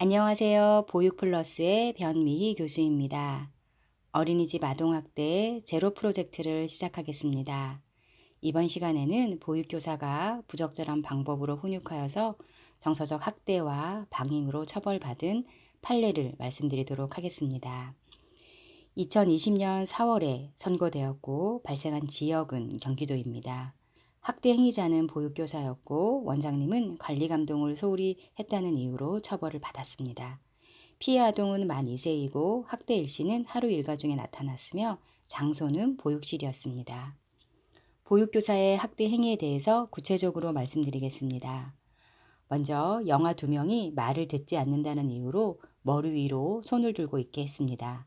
안녕하세요. 보육플러스의 변미희 교수입니다. 어린이집 아동학대 제로 프로젝트를 시작하겠습니다. 이번 시간에는 보육교사가 부적절한 방법으로 훈육하여서 정서적 학대와 방임으로 처벌받은 판례를 말씀드리도록 하겠습니다. 2020년 4월에 선고되었고 발생한 지역은 경기도입니다. 학대 행위자는 보육교사였고 원장님은 관리감독을 소홀히 했다는 이유로 처벌을 받았습니다. 피해 아동은 만 2세이고 학대 일시는 하루 일과 중에 나타났으며 장소는 보육실이었습니다. 보육교사의 학대 행위에 대해서 구체적으로 말씀드리겠습니다. 먼저 영아 2명이 말을 듣지 않는다는 이유로 머리 위로 손을 들고 있게 했습니다.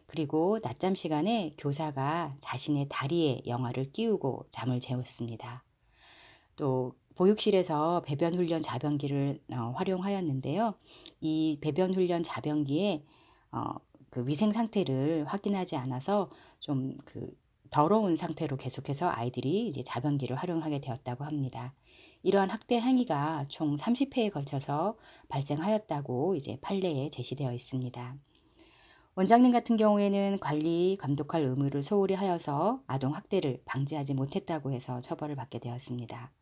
그리고 낮잠 시간에 교사가 자신의 다리에 영아를 끼우고 잠을 재웠습니다. 또 보육실에서 배변 훈련 자변기를 활용하였는데요. 이 배변 훈련 자변기에 그 위생 상태를 확인하지 않아서 좀 더러운 상태로 계속해서 아이들이 이제 자변기를 활용하게 되었다고 합니다. 이러한 학대 행위가 총 30회에 걸쳐서 발생하였다고 이제 판례에 제시되어 있습니다. 원장님 같은 경우에는 관리, 감독할 의무를 소홀히 하여서 아동 학대를 방지하지 못했다고 해서 처벌을 받게 되었습니다.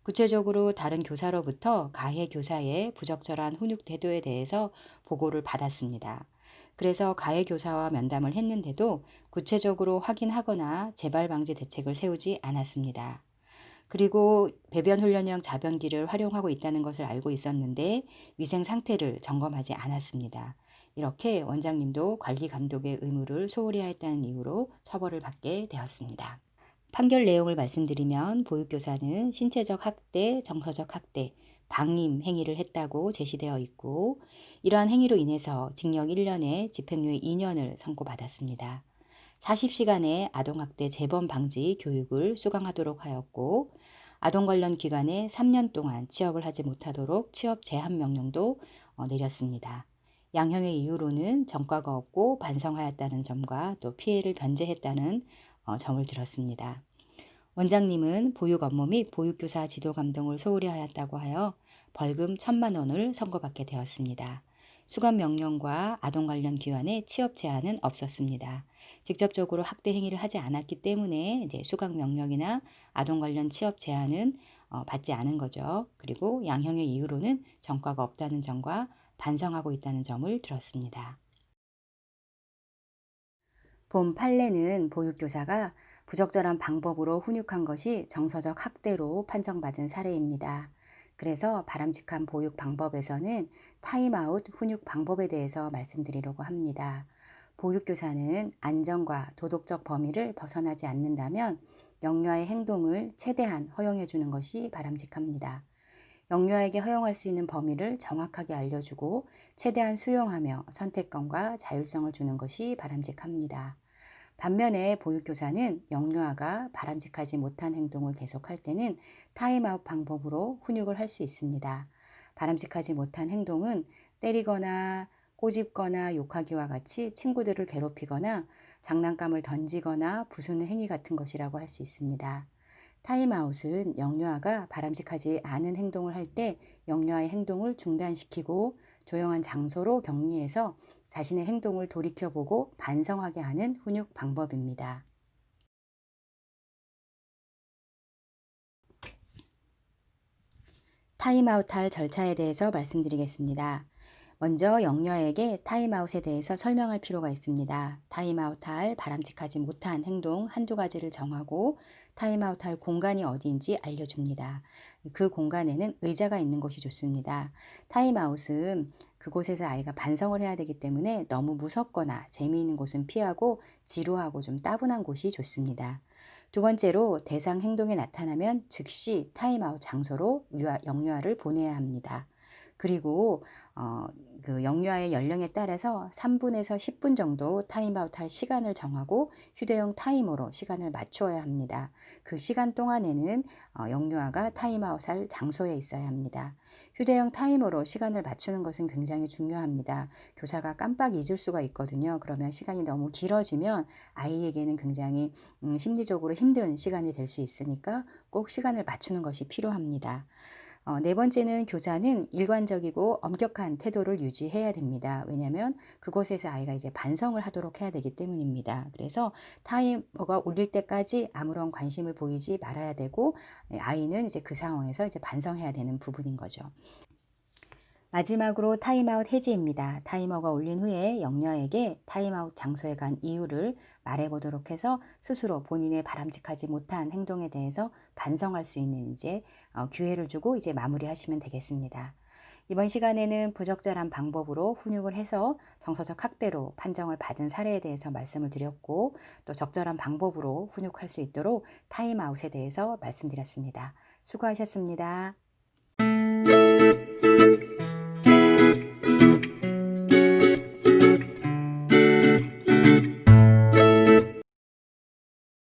구체적으로 다른 교사로부터 가해 교사의 부적절한 훈육 태도에 대해서 보고를 받았습니다. 그래서 가해 교사와 면담을 했는데도 구체적으로 확인하거나 재발 방지 대책을 세우지 않았습니다. 그리고 배변 훈련형 자변기를 활용하고 있다는 것을 알고 있었는데 위생 상태를 점검하지 않았습니다. 이렇게 원장님도 관리 감독의 의무를 소홀히 하였다는 이유로 처벌을 받게 되었습니다. 판결 내용을 말씀드리면 보육교사는 신체적 학대, 정서적 학대, 방임 행위를 했다고 제시되어 있고 이러한 행위로 인해서 징역 1년에 집행유예 2년을 선고받았습니다. 40시간의 아동학대 재범 방지 교육을 수강하도록 하였고 아동 관련 기관에 3년 동안 취업을 하지 못하도록 취업 제한 명령도 내렸습니다. 양형의 이유로는 전과가 없고 반성하였다는 점과 또 피해를 변제했다는 점을 들었습니다. 원장님은 보육 업무 및 보육교사 지도 감독을 소홀히 하였다고 하여 벌금 1,000만 원을 선고받게 되었습니다. 수감 명령과 아동 관련 기관의 취업 제한은 없었습니다. 직접적으로 학대 행위를 하지 않았기 때문에 이제 수감 명령이나 아동 관련 취업 제한은 받지 않은 거죠. 그리고 양형의 이유로는 전과가 없다는 점과 반성하고 있다는 점을 들었습니다. 본 판례는 보육교사가 부적절한 방법으로 훈육한 것이 정서적 학대로 판정받은 사례입니다. 그래서 바람직한 보육 방법에서는 타임아웃 훈육 방법에 대해서 말씀드리려고 합니다. 보육교사는 안전과 도덕적 범위를 벗어나지 않는다면 영유아의 행동을 최대한 허용해 주는 것이 바람직합니다. 영유아에게 허용할 수 있는 범위를 정확하게 알려주고 최대한 수용하며 선택권과 자율성을 주는 것이 바람직합니다. 반면에 보육교사는 영유아가 바람직하지 못한 행동을 계속할 때는 타임아웃 방법으로 훈육을 할 수 있습니다. 바람직하지 못한 행동은 때리거나 꼬집거나 욕하기와 같이 친구들을 괴롭히거나 장난감을 던지거나 부수는 행위 같은 것이라고 할 수 있습니다. 타임아웃은 영유아가 바람직하지 않은 행동을 할 때 영유아의 행동을 중단시키고 조용한 장소로 격리해서 자신의 행동을 돌이켜보고 반성하게 하는 훈육 방법입니다. 타임아웃할 절차에 대해서 말씀드리겠습니다. 먼저 영유아에게 타임아웃에 대해서 설명할 필요가 있습니다. 타임아웃할 바람직하지 못한 행동 한두 가지를 정하고 타임아웃할 공간이 어디인지 알려줍니다. 그 공간에는 의자가 있는 곳이 좋습니다. 타임아웃은 그곳에서 아이가 반성을 해야 되기 때문에 너무 무섭거나 재미있는 곳은 피하고 지루하고 좀 따분한 곳이 좋습니다. 두 번째로 대상 행동이 나타나면 즉시 타임아웃 장소로 영유아를 보내야 합니다. 그리고 어, 그 영유아의 연령에 따라서 3분에서 10분 정도 타임아웃 할 시간을 정하고 휴대용 타이머로 시간을 맞추어야 합니다. 그 시간 동안에는 영유아가 타임아웃 할 장소에 있어야 합니다. 휴대용 타이머로 시간을 맞추는 것은 굉장히 중요합니다. 교사가 깜빡 잊을 수가 있거든요. 그러면 시간이 너무 길어지면 아이에게는 굉장히 심리적으로 힘든 시간이 될 수 있으니까 꼭 시간을 맞추는 것이 필요합니다. 네 번째는 교사는 일관적이고 엄격한 태도를 유지해야 됩니다. 왜냐하면 그곳에서 아이가 이제 반성을 하도록 해야 되기 때문입니다. 그래서 타이머가 울릴 때까지 아무런 관심을 보이지 말아야 되고 아이는 이제 그 상황에서 이제 반성해야 되는 부분인 거죠. 마지막으로 타임아웃 해지입니다. 타이머가 울린 후에 영녀에게 타임아웃 장소에 간 이유를 말해보도록 해서 스스로 본인의 바람직하지 못한 행동에 대해서 반성할 수 있는 이제 기회를 주고 이제 마무리하시면 되겠습니다. 이번 시간에는 부적절한 방법으로 훈육을 해서 정서적 학대로 판정을 받은 사례에 대해서 말씀을 드렸고 또 적절한 방법으로 훈육할 수 있도록 타임아웃에 대해서 말씀드렸습니다. 수고하셨습니다.